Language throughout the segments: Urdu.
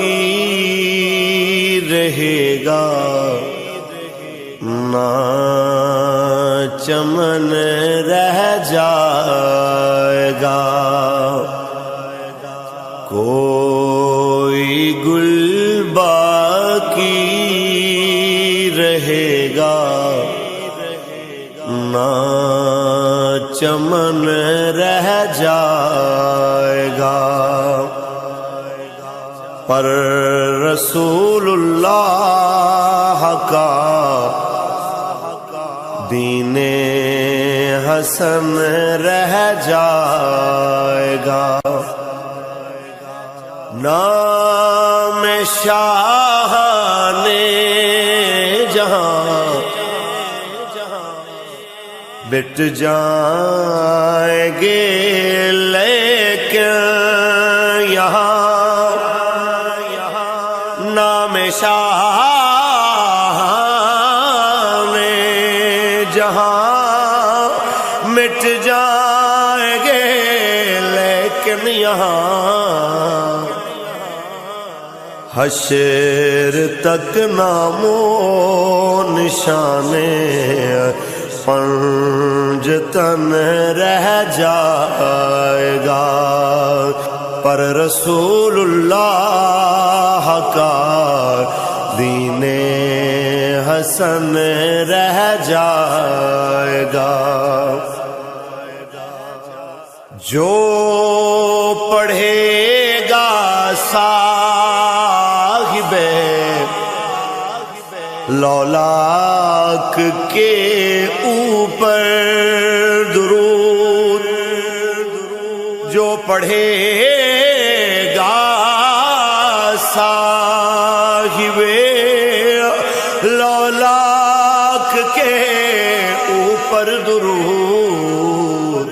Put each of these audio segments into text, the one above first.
باقی رہے گا نہ چمن رہ جائے گا، کوئی گل باقی رہے گا نہ چمن رہ جائے گا، پر رسول اللہ کا دین حسن رہ جائے گا، نام شاہ نے جہاں بٹ جائیں گے، لیکن یہاں نام شاہ نے جہاں مٹ جائیں گے، لیکن یہاں حشر تک نام و نشان پنجتن رہ جائے گا، پر رسول اللہ کا دین حسن رہ جائے گا، جو پڑھے گا صاحب لولاک کے اوپر درود، جو پڑھے گا صاحب لولاک کے اوپر درود،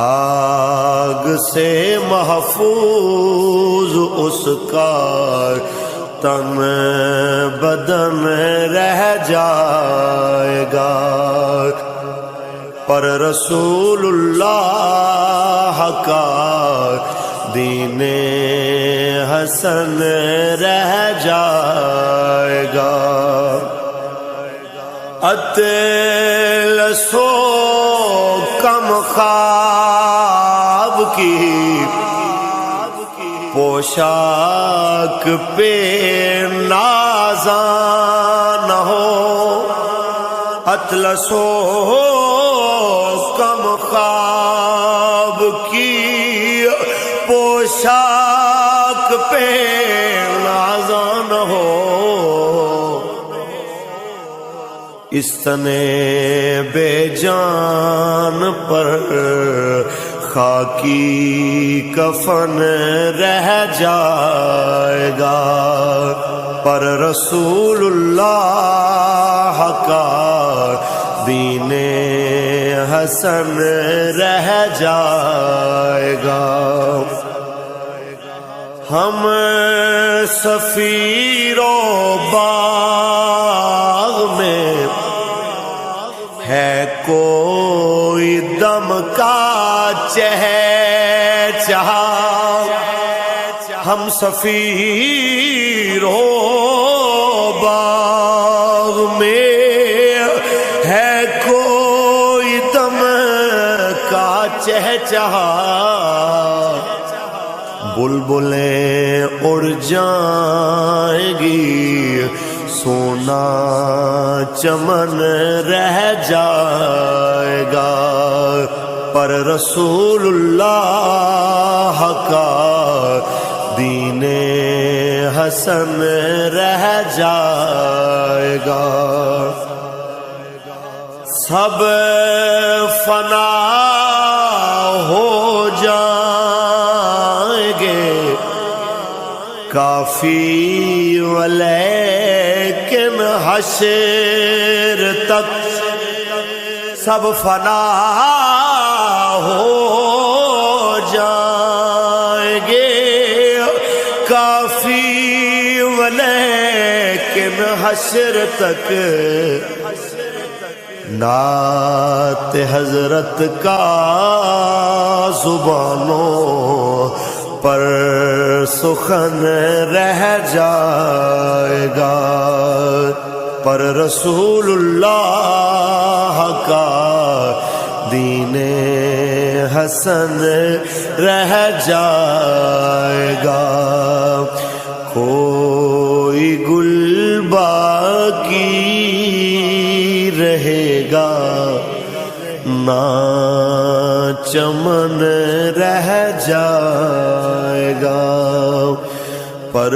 آگ سے محفوظ اس کا تن بدن رہ جائے گا، پر رسول اللہ کا دین حسن رہ جائے گا، اطلس و کم خواب کی پوشاک پہ نازاں نہ ہو، اطلس و کم خواب کی پوشاک پہ نازاں نہ ہو، اس تنے بے جان پر خاکی کفن رہ جائے گا، پر رسول اللہ کا دین حسن رہ جائے گا، ہم سفیر و باغ میں ہے کوئی دم کا چہچہا، ہم سفیر و باغ میں ہے کوئی دم کا چہچہا، بلبلیں اڑ جائیں گی سونا چمن رہ جائے گا، پر رسول اللہ کا دین حسن رہ جائے گا، سب فنا ہو جائیں گے کافی ولیکن حشر تک سب فنا ہو جائیں گے کافی ولیکن حشر تک نعت حضرت کا زبانوں پر سخن رہ جائے گا، پر رسول اللہ کا دین حسن رہ جائے گا۔ کوئی گل باقی رہے گا، نہ چمن رہ جائے گا، پر